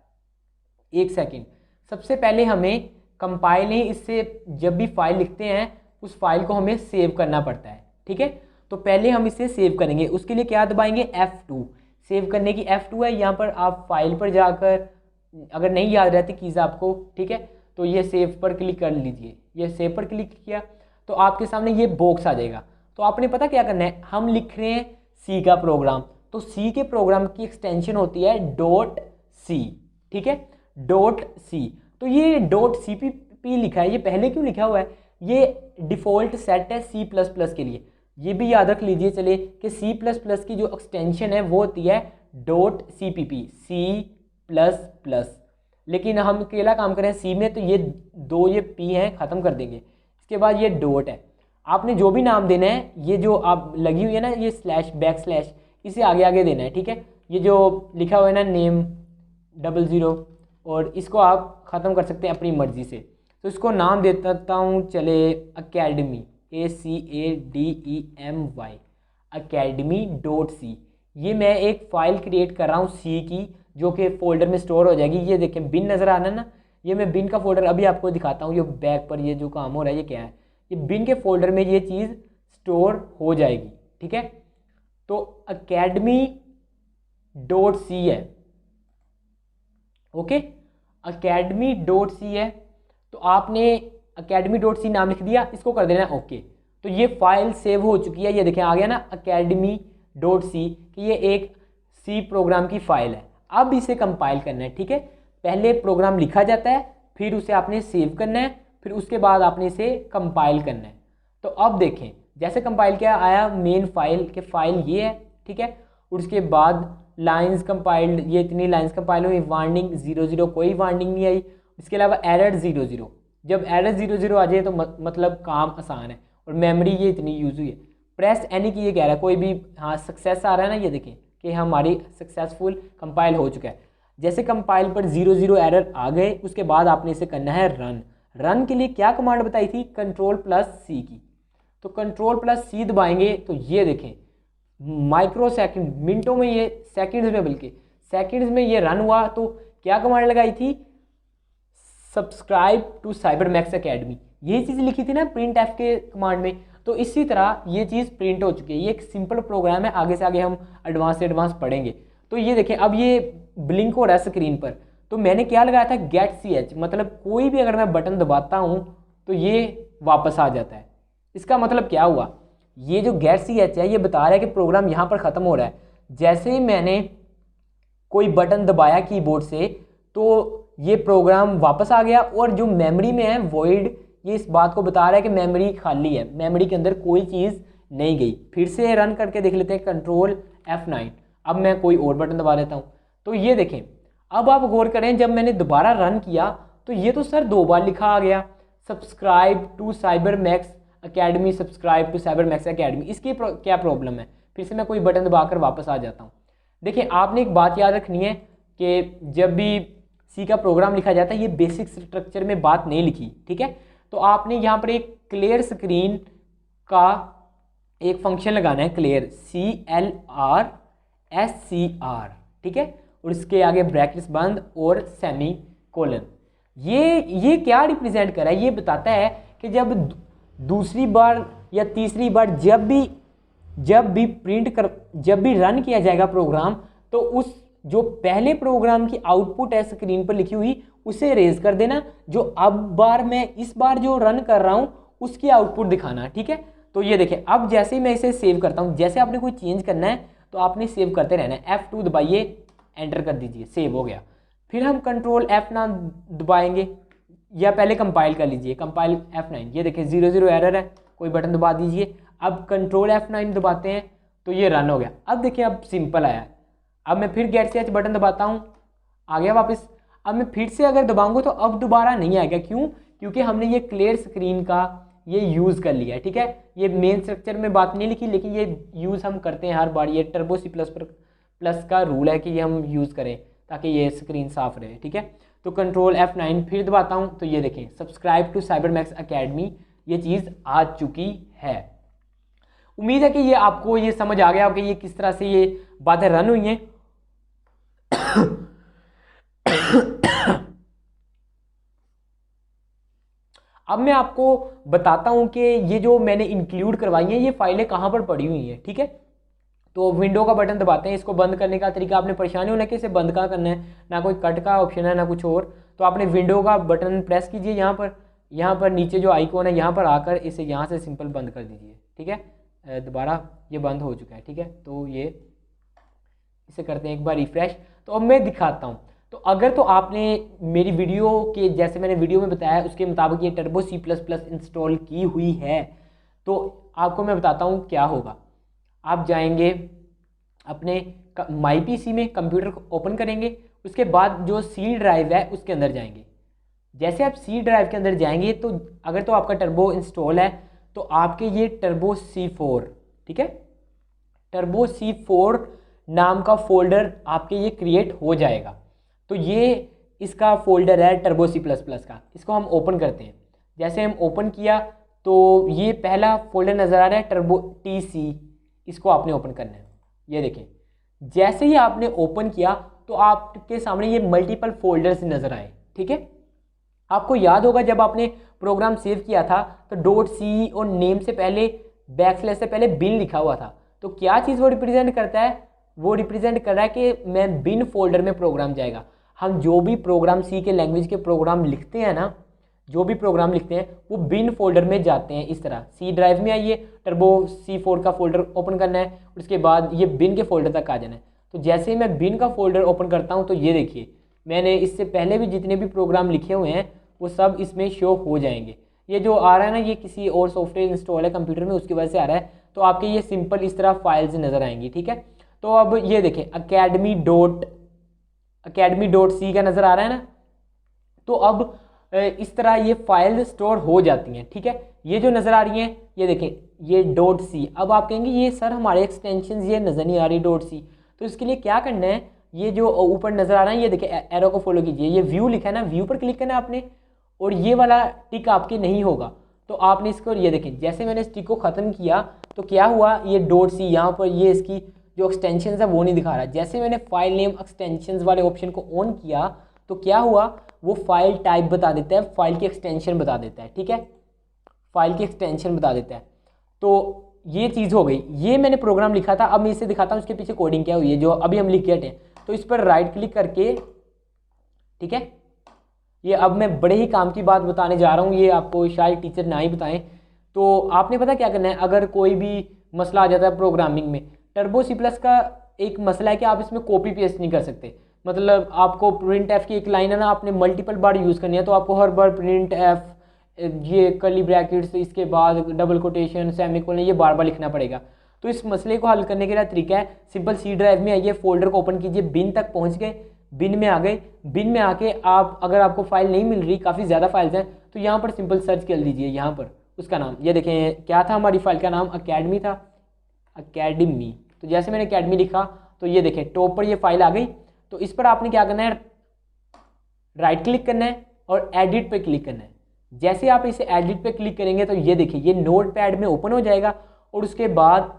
एक सेकंड। सबसे पहले हमें कंपाइल नहीं, इससे जब भी फाइल लिखते हैं उस फाइल को हमें सेव करना पड़ता है, ठीक है। तो पहले हम इसे सेव करेंगे, उसके लिए क्या दबाएंगे, F2। सेव करने की F2 है। यहाँ पर आप फाइल पर जाकर अगर नहीं याद रहती कीज़ आपको, ठीक है, तो ये सेव पर क्लिक कर लीजिए। ये सेव पर क्लिक किया तो आपके सामने ये बॉक्स आ जाएगा। तो आपने पता क्या करना है, हम लिख रहे हैं सी का प्रोग्राम, तो सी के प्रोग्राम की एक्सटेंशन होती है डॉट सी, ठीक है, डॉट सी। तो ये डॉट CPP लिखा है, ये पहले क्यों लिखा हुआ है, ये डिफ़ॉल्ट सेट है C++ के लिए। ये भी याद रख लीजिए चले कि C++ की जो एक्सटेंशन है वो होती है डॉट CPP, C++। लेकिन हम अकेला काम करें सी में तो ये दो ये पी हैं ख़त्म कर देंगे। इसके बाद ये डॉट है, आपने जो भी नाम देना है, ये जो आप लगी हुई है ना ये स्लैश बैक स्लैश, इसे आगे आगे देना है, ठीक है। ये जो लिखा हुआ है ना नेम 00, और इसको आप ख़त्म कर सकते हैं अपनी मर्ज़ी से। तो इसको नाम दे देता हूँ चले अकेडमी, ACADEMY, academy.c। ये मैं एक फ़ाइल क्रिएट कर रहा हूँ सी की, जो कि फोल्डर में स्टोर हो जाएगी। ये देखें बिन नज़र आना ना, ये मैं बिन का फोल्डर अभी आपको दिखाता हूँ। ये बैक पर ये जो काम हो रहा है ये क्या है, ये बिन के फोल्डर में ये चीज़ स्टोर हो जाएगी, ठीक है। तो academy.c है, ओके, academy.c है। तो आपने academy.c नाम लिख दिया, इसको कर देना ओके। तो ये फाइल सेव हो चुकी है, ये देखें आ गया ना academy.c कि ये एक सी प्रोग्राम की फ़ाइल है। अब इसे कंपाइल करना है, ठीक है। पहले प्रोग्राम लिखा जाता है, फिर उसे आपने सेव करना है, फिर उसके बाद आपने इसे कंपाइल करना है। तो अब देखें जैसे कंपाइल किया आया मेन फाइल के फाइल ये है, ठीक है। उसके बाद लाइंस कंपाइल्ड, ये इतनी लाइंस कंपाइल हुई, वार्निंग 00 कोई वार्निंग नहीं आई। इसके अलावा एरर 00, जब एरर 00 आ जाए तो मतलब काम आसान है। और मेमोरी ये इतनी यूज़ हुई है। प्रेस एनी की ये कह रहा है कोई भी, हाँ सक्सेस आ रहा है ना, ये देखें कि हमारी सक्सेसफुल कंपाइल हो चुका है। जैसे कंपाइल पर 00 एरर आ गए, उसके बाद आपने इसे करना है रन। रन के लिए क्या कमांड बताई थी, Ctrl+C की। तो Ctrl+C दबाएंगे तो ये देखें माइक्रो सेकंड, मिनटों में, ये सेकंड्स में, बल्कि सेकंड्स में ये रन हुआ। तो क्या कमांड लगाई थी, सब्सक्राइब टू साइबरमैक्स एकेडमी, यही चीज़ लिखी थी ना प्रिंट एफ के कमांड में। तो इसी तरह ये चीज़ प्रिंट हो चुकी है। ये एक सिंपल प्रोग्राम है, आगे से आगे हम एडवांस से एडवांस पढ़ेंगे। तो ये देखें अब ये ब्लिंक हो रहा है स्क्रीन पर। तो मैंने क्या लगाया था, गेट सी एच, मतलब कोई भी अगर मैं बटन दबाता हूँ तो ये वापस आ जाता है। इसका मतलब क्या हुआ, ये जो गेट सी एच है ये बता रहा है कि प्रोग्राम यहाँ पर ख़त्म हो रहा है। जैसे ही मैंने कोई बटन दबाया कीबोर्ड से तो ये प्रोग्राम वापस आ गया, और जो मेमोरी में है वॉइड, ये इस बात को बता रहा है कि मेमोरी खाली है, मेमोरी के अंदर कोई चीज़ नहीं गई। फिर से रन करके देख लेते हैं, Ctrl+F9। अब मैं कोई और बटन दबा देता हूँ। तो ये देखें अब आप गौर करें, जब मैंने दोबारा रन किया तो ये तो सर 2 बार लिखा आ गया, subscribe to Cybermax academy, subscribe to Cybermax academy. इसकी क्या प्रॉब्लम है, फिर से मैं कोई बटन दबाकर वापस आ जाता हूँ। देखिए आपने एक बात याद रखनी है कि जब भी सी का प्रोग्राम लिखा जाता है ये बेसिक स्ट्रक्चर में बात नहीं लिखी, ठीक है। तो आपने यहाँ पर एक क्लियर स्क्रीन का एक फंक्शन लगाना है, क्लियर CLRSCR, ठीक है। और इसके आगे ब्रैकेट्स बंद और सेमी कोलन। ये क्या रिप्रेजेंट कर रहा है, ये बताता है कि जब दूसरी बार या तीसरी बार जब भी रन किया जाएगा प्रोग्राम, तो उस जो पहले प्रोग्राम की आउटपुट है स्क्रीन पर लिखी हुई उसे रेज कर देना, जो मैं इस बार जो रन कर रहा हूं उसकी आउटपुट दिखाना। ठीक है, तो ये देखिए अब जैसे ही मैं इसे सेव करता हूं, जैसे आपने कोई चेंज करना है तो आपने सेव करते रहना है, F2 दबाइए, एंटर कर दीजिए, सेव हो गया। फिर हम कंट्रोल F9 दबाएंगे, या पहले कंपाइल कर लीजिए, कंपाइल F9, ये देखिए 00 एरर है, कोई बटन दबा दीजिए। अब कंट्रोल F9 दबाते हैं तो ये रन हो गया। अब देखिए अब सिंपल आया। अब मैं फिर गेट ch बटन दबाता हूँ, आ गया वापस। अब मैं फिर से अगर दबाऊंगा तो अब दोबारा नहीं आएगा, क्यों? क्योंकि हमने ये क्लियर स्क्रीन का ये यूज़ कर लिया है। ठीक है, ये मेन स्ट्रक्चर में बात नहीं लिखी, लेकिन ये यूज़ हम करते हैं हर बार, ये टर्बो C++ का रूल है कि ये हम यूज़ करें ताकि ये स्क्रीन साफ रहे। ठीक है, तो कंट्रोल F9 फिर दबाता हूँ तो ये देखें सब्सक्राइब टू साइबरमैक्स एकेडमी, ये चीज़ आ चुकी है। उम्मीद है कि ये आपको ये समझ आ गया कि ये किस तरह से ये बातें रन हुई हैं। अब मैं आपको बताता हूं कि ये जो मैंने इंक्लूड करवाई हैं ये फाइलें कहां पर पड़ी हुई हैं। ठीक है, तो विंडो का बटन दबाते हैं, इसको बंद करने का तरीका आपने परेशानी होना कि इसे बंद कहाँ करना है, ना कोई कट का ऑप्शन है ना कुछ और। तो आपने विंडो का बटन प्रेस कीजिए, यहाँ पर नीचे जो आइकॉन है यहाँ पर आकर इसे यहाँ से सिंपल बंद कर दीजिए। ठीक है, दोबारा ये बंद हो चुका है। ठीक है, तो ये इसे करते हैं एक बार रिफ्रेश। तो अब मैं दिखाता हूँ। तो अगर तो आपने मेरी वीडियो के जैसे मैंने वीडियो में बताया उसके मुताबिक ये टर्बो C++ इंस्टॉल की हुई है, तो आपको मैं बताता हूँ क्या होगा। आप जाएंगे अपने माई पीसी में, कंप्यूटर को ओपन करेंगे, उसके बाद जो C ड्राइव है उसके अंदर जाएंगे। जैसे आप C ड्राइव के अंदर जाएंगे तो अगर तो आपका टर्बो इंस्टॉल है तो आपके ये टर्बो C4, ठीक है, टर्बो C4 नाम का फोल्डर आपके ये क्रिएट हो जाएगा। तो ये इसका फोल्डर है टर्बो C++ का, इसको हम ओपन करते हैं। जैसे हम ओपन किया तो ये पहला फोल्डर नज़र आ रहा है टर्बो TC, इसको आपने ओपन करना है। ये देखें जैसे ही आपने ओपन किया तो आपके सामने ये मल्टीपल फोल्डर्स नज़र आए। ठीक है, आपको याद होगा जब आपने प्रोग्राम सेव किया था तो .c और नेम से पहले बैकस्लैश से पहले बिन लिखा हुआ था। तो क्या चीज़ वो रिप्रेजेंट करता है? वो रिप्रेजेंट कर रहा है कि मैं बिन फोल्डर में प्रोग्राम जाएगा। हम जो भी प्रोग्राम C के लैंग्वेज के प्रोग्राम लिखते हैं ना, जो भी प्रोग्राम लिखते हैं वो बिन फोल्डर में जाते हैं। इस तरह C ड्राइव में आइए, टर्बो C4 का फोल्डर ओपन करना है, उसके बाद ये बिन के फोल्डर तक आ जाना है। तो जैसे ही मैं बिन का फोल्डर ओपन करता हूँ तो ये देखिए मैंने इससे पहले भी जितने भी प्रोग्राम लिखे हुए हैं वो सब इसमें शो हो जाएंगे। ये जो आ रहा है ना ये किसी और सॉफ्टवेयर इंस्टॉल है कंप्यूटर में उसकी वजह से आ रहा है। तो आपके ये सिंपल इस तरह फाइल्स नज़र आएंगी। ठीक है, तो अब ये देखें academy.c का नज़र आ रहा है ना, तो अब इस तरह ये फाइल स्टोर हो जाती हैं। ठीक है, ये जो नज़र आ रही हैं ये देखें ये .c। अब आप कहेंगे ये सर हमारे एक्सटेंशन ये नज़र नहीं आ रही .c, तो इसके लिए क्या करना है, ये जो ऊपर नज़र आ रहा है ये देखिए एरो को फॉलो कीजिए, ये व्यू लिखा है ना, व्यू पर क्लिक करना है आपने, और ये वाला टिक आपके नहीं होगा तो आपने इसको ये देखें जैसे मैंने इस टिक को ख़त्म किया तो क्या हुआ, ये .c यहाँ पर ये इसकी जो एक्सटेंशन है वो नहीं दिखा रहा। जैसे मैंने फाइल नेम एक्सटेंशन वाले ऑप्शन को ऑन किया तो क्या हुआ, वो फाइल टाइप बता देता है, फाइल की एक्सटेंशन बता देता है। ठीक है, फाइल की एक्सटेंशन बता देता है। तो ये चीज़ हो गई, ये मैंने प्रोग्राम लिखा था। अब मैं इसे दिखाता हूँ इसके पीछे कोडिंग क्या हुई है जो अभी हम लिख के हटे। तो इस पर राइट क्लिक करके, ठीक है, ये अब मैं बड़े ही काम की बात बताने जा रहा हूँ, ये आपको शायद टीचर ना ही बताएं। तो आपने पता क्या करना है, अगर कोई भी मसला आ जाता है प्रोग्रामिंग में, टर्बो C+ का एक मसला है कि आप इसमें कॉपी पेस्ट नहीं कर सकते। मतलब आपको प्रिंट एफ की एक लाइन है ना, आपने मल्टीपल बार यूज़ करनी है, तो आपको हर बार प्रिंट एफ, ये कर्ली ब्रैकेट्स, इसके बाद डबल कोटेशन, सेमीकोलन, ये बार बार लिखना पड़ेगा। तो इस मसले को हल करने के लिए तरीका है, सिंपल C ड्राइव में आइए, फोल्डर को ओपन कीजिए, बिन तक पहुँच गए, बिन में आ गए, बिन में आके आप अगर आपको फाइल नहीं मिल रही, काफ़ी ज़्यादा फाइल्स हैं, तो यहाँ पर सिंपल सर्च कर दीजिए, यहाँ पर उसका नाम ये देखें क्या था, हमारी फाइल का नाम अकेडमी था, अकेडमी। तो जैसे मैंने अकेडमी लिखा तो ये देखें टॉप पर ये फाइल आ गई। तो इस पर आपने क्या करना है, राइट क्लिक करना है और एडिट पे क्लिक करना है। जैसे आप इसे एडिट पे क्लिक करेंगे तो ये देखिए ये नोट पैड में ओपन हो जाएगा, और उसके बाद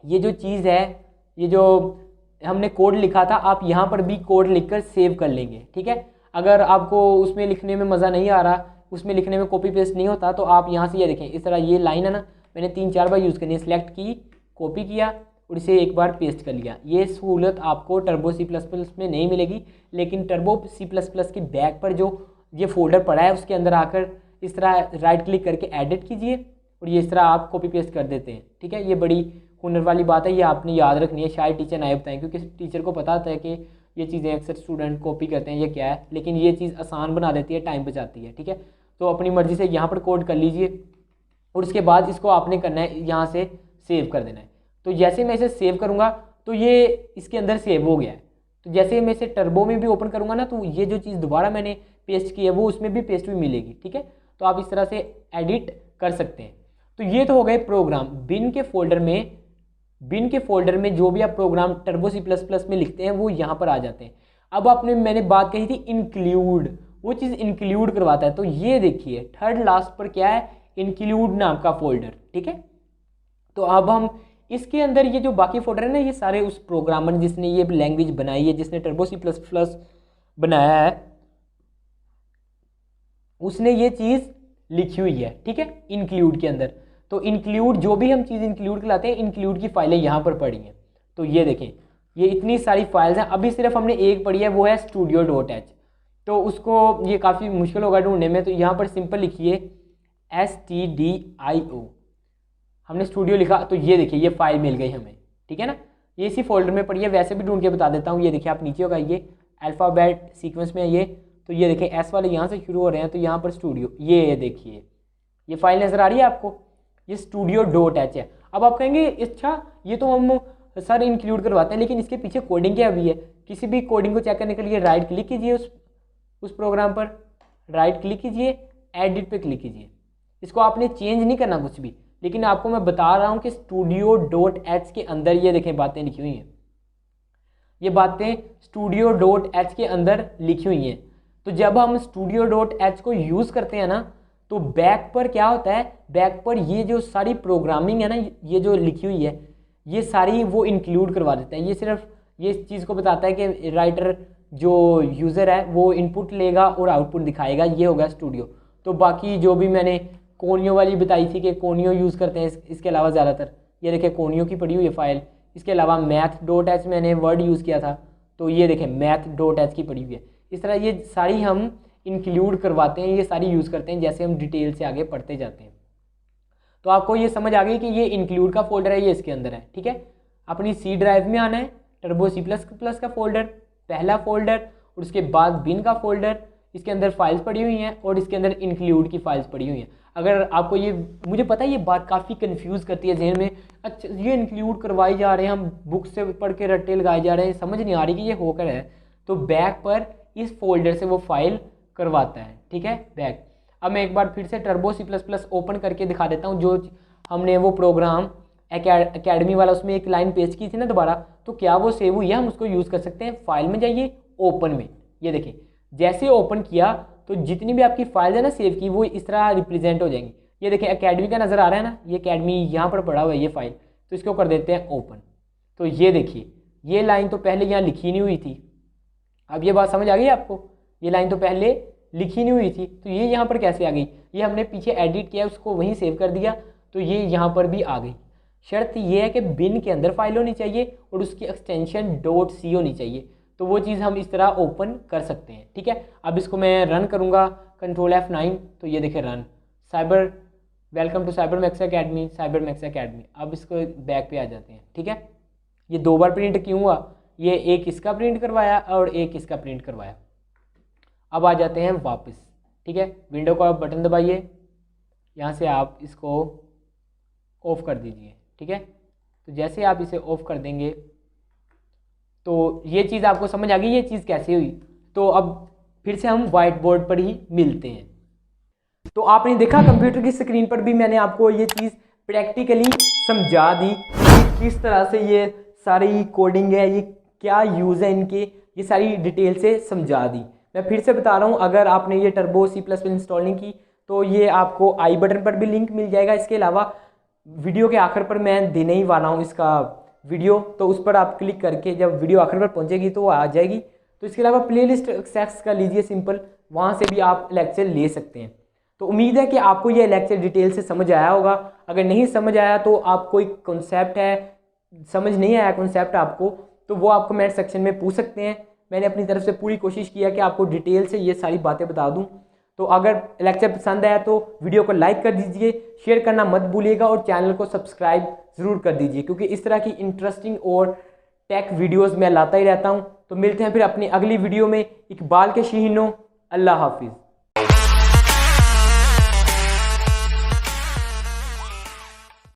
ये जो चीज़ है, ये जो हमने कोड लिखा था, आप यहाँ पर भी कोड लिखकर सेव कर लेंगे। ठीक है, अगर आपको उसमें लिखने में मज़ा नहीं आ रहा उसमें लिखने में कॉपी पेस्ट नहीं होता, तो आप यहाँ से ये देखें इस तरह ये लाइन है ना, मैंने 3-4 बार यूज़ करनी है, सिलेक्ट की, कॉपी किया और इसे एक बार पेस्ट कर लिया। ये सहूलत आपको टर्बो C++ में नहीं मिलेगी, लेकिन टर्बो C++ की बैक पर जो ये फोल्डर पड़ा है उसके अंदर आकर इस तरह राइट क्लिक करके एडिट कीजिए और ये इस तरह आप कॉपी पेस्ट कर देते हैं। ठीक है, ये बड़ी हुनर वाली बात है, ये आपने याद रखनी है। शायद टीचर ना बताएं, क्योंकि टीचर को पता होता है कि ये चीज़ें अक्सर स्टूडेंट कॉपी करते हैं ये क्या है, लेकिन ये चीज़ आसान बना देती है, टाइम बचाती है। ठीक है, तो अपनी मर्ज़ी से यहाँ पर कोड कर लीजिए और उसके बाद इसको आपने करना है यहाँ से सेव कर देना है। तो जैसे मैं इसे सेव करूँगा तो ये इसके अंदर सेव हो गया है। तो जैसे मैं इसे टर्बो में भी ओपन करूँगा ना, तो ये जो चीज़ दोबारा मैंने पेस्ट की है वो उसमें भी पेस्ट भी मिलेगी। ठीक है, तो आप इस तरह से एडिट कर सकते हैं। तो ये तो हो गए प्रोग्राम। बिन के फोल्डर में जो भी आप प्रोग्राम टर्बो C++ में लिखते हैं वो यहाँ पर आ जाते हैं। अब मैंने बात कही थी इंक्लूड, वो चीज़ इंक्लूड करवाता है। तो ये देखिए थर्ड लास्ट पर क्या है, इंक्लूड नाम का फोल्डर। ठीक है, तो अब हम इसके अंदर ये जो बाकी फोल्डर है ना, ये सारे उस प्रोग्रामर जिसने ये लैंग्वेज बनाई है, जिसने टर्बो C++ बनाया है, उसने ये चीज़ लिखी हुई है। ठीक है, इंक्लूड के अंदर। तो इंक्लूड जो भी हम चीज़ इंक्लूड कराते हैं, इंक्लूड की फाइलें यहाँ पर पड़ी हैं। तो ये देखें ये इतनी सारी फाइल्स हैं। अभी सिर्फ हमने एक पढ़ी है, वो है studio.h। तो उसको ये काफ़ी मुश्किल होगा ढूंढने में, तो यहाँ पर सिंपल लिखिए STDIO। हमने स्टूडियो लिखा तो ये देखिए ये फाइल मिल गई हमें। ठीक है ना, ये इसी फोल्डर में पड़ी है। वैसे भी ढूंढ के बता देता हूँ, ये देखिए आप नीचे होगा, ये अल्फ़ाबेट सीक्वेंस में है ये। तो ये देखिए एस वाले यहाँ से शुरू हो रहे हैं, तो यहाँ पर स्टूडियो, ये देखिए ये फाइल नज़र आ रही है आपको, ये studio.h है। अब आप कहेंगे अच्छा ये तो हम सर इंक्लूड करवाते हैं, लेकिन इसके पीछे कोडिंग क्या भी है। किसी भी कोडिंग को चेक करने के लिए राइट क्लिक कीजिए उस प्रोग्राम पर, राइट क्लिक कीजिए, एडिट पे क्लिक कीजिए। इसको आपने चेंज नहीं करना कुछ भी, लेकिन आपको मैं बता रहा हूँ कि studio.h के अंदर ये देखें बातें लिखी हुई हैं, ये बातें studio.h के अंदर लिखी हुई हैं। तो जब हम studio.h को यूज़ करते हैं ना, तो बैक पर क्या होता है, बैक पर ये जो सारी प्रोग्रामिंग है ना, ये जो लिखी हुई है, ये सारी वो इंक्लूड करवा देता है। ये सिर्फ ये इस चीज़ को बताता है कि राइटर जो यूज़र है वो इनपुट लेगा और आउटपुट दिखाएगा, ये होगा स्टूडियो। तो बाकी जो भी मैंने कोनियो वाली बताई थी कि कोनियो यूज़ करते हैं, इसके अलावा ज़्यादातर ये देखें कोनियो की पड़ी हुई है फाइल। इसके अलावा math.h मैंने वर्ड यूज़ किया था, तो ये देखें math.h की पड़ी हुई है। इस तरह ये सारी हम इंक्लूड करवाते हैं, ये सारी यूज़ करते हैं जैसे हम डिटेल से आगे पढ़ते जाते हैं। तो आपको ये समझ आ गई कि ये इंक्लूड का फोल्डर है, ये इसके अंदर है। ठीक है, अपनी C ड्राइव में आना है, टर्बो C++ का फोल्डर पहला फोल्डर, और उसके बाद बिन का फोल्डर, इसके अंदर फाइल्स पड़ी हुई हैं और इसके अंदर इंक्लूड की फाइल्स पड़ी हुई हैं। अगर आपको ये, मुझे पता है ये बात काफ़ी कंफ्यूज करती है जहन में, अच्छा ये इंक्लूड करवाई जा रहे हैं, हम बुक से पढ़ के रट्टे लगाए जा रहे हैं, समझ नहीं आ रही कि ये होकर है। तो बैक पर इस फोल्डर से वो फाइल करवाता है। ठीक है, बैक। अब मैं एक बार फिर से टर्बो C++ ओपन करके दिखा देता हूँ, जो हमने वो प्रोग्राम एकेडमी वाला उसमें एक लाइन पेस्ट की थी ना दोबारा, तो क्या वो सेव हुई है, हम उसको यूज़ कर सकते हैं। फाइल में जाइए, ओपन में, ये देखें जैसे ओपन किया तो जितनी भी आपकी फाइल है ना सेव की, वो इस तरह रिप्रेजेंट हो जाएंगी। ये देखें एकेडमी का नज़र आ रहा है ना, ये एकेडमी यहाँ पर पड़ा हुआ है ये फाइल, तो इसको कर देते हैं ओपन। तो ये देखिए ये लाइन तो पहले यहाँ लिखी नहीं हुई थी। अब ये बात समझ आ गई आपको, ये लाइन तो पहले लिखी नहीं हुई थी, तो ये यहाँ पर कैसे आ गई, ये हमने पीछे एडिट किया, उसको वहीं सेव कर दिया, तो ये यहाँ पर भी आ गई। शर्त ये है कि बिन के अंदर फाइल होनी चाहिए और उसकी एक्सटेंशन .c होनी चाहिए, तो वो चीज़ हम इस तरह ओपन कर सकते हैं। ठीक है, अब इसको मैं रन करूँगा, कंट्रोल F9, तो ये देखें run, cyber welcome to Cybermax academy, Cybermax academy. अब इसको बैक पे आ जाते हैं। ठीक है, ये 2 बार प्रिंट क्यों हुआ, ये एक इसका प्रिंट करवाया और एक इसका प्रिंट करवाया। अब आ जाते हैं वापस। ठीक है, विंडो को आप बटन दबाइए, यहाँ से आप इसको ऑफ़ कर दीजिए। ठीक है, तो जैसे आप इसे ऑफ़ कर देंगे तो ये चीज़ आपको समझ आ गई, ये चीज़ कैसे हुई। तो अब फिर से हम वाइट बोर्ड पर ही मिलते हैं। तो आपने देखा कंप्यूटर की स्क्रीन पर भी मैंने आपको ये चीज़ प्रैक्टिकली समझा दी कि किस तरह से ये सारी कोडिंग है, ये क्या यूज़ है इनके, ये सारी डिटेल से समझा दी। मैं फिर से बता रहा हूँ, अगर आपने ये टर्बो C++ इंस्टॉल नहीं की तो ये आपको आई बटन पर भी लिंक मिल जाएगा। इसके अलावा वीडियो के आखिर पर मैं देने ही वाला हूँ इसका वीडियो, तो उस पर आप क्लिक करके जब वीडियो आखिर पर पहुँचेगी तो वो आ जाएगी। तो इसके अलावा प्लेलिस्ट एक्सेस कर लीजिए सिंपल, वहाँ से भी आप लेक्चर ले सकते हैं। तो उम्मीद है कि आपको ये लेक्चर डिटेल से समझ आया होगा। अगर नहीं समझ आया तो आप कोई कॉन्सेप्ट है, समझ नहीं आया कॉन्सेप्ट आपको, तो वो आप कमेंट सेक्शन में पूछ सकते हैं। मैंने अपनी तरफ से पूरी कोशिश किया कि आपको डिटेल से ये सारी बातें बता दूं। तो अगर लेक्चर पसंद आया तो वीडियो को लाइक कर दीजिए, शेयर करना मत भूलिएगा और चैनल को सब्सक्राइब ज़रूर कर दीजिए, क्योंकि इस तरह की इंटरेस्टिंग और टेक वीडियोज़ मैं लाता ही रहता हूँ। तो मिलते हैं फिर अपनी अगली वीडियो में। इकबाल के शीहीनों, अल्लाह हाफिज़।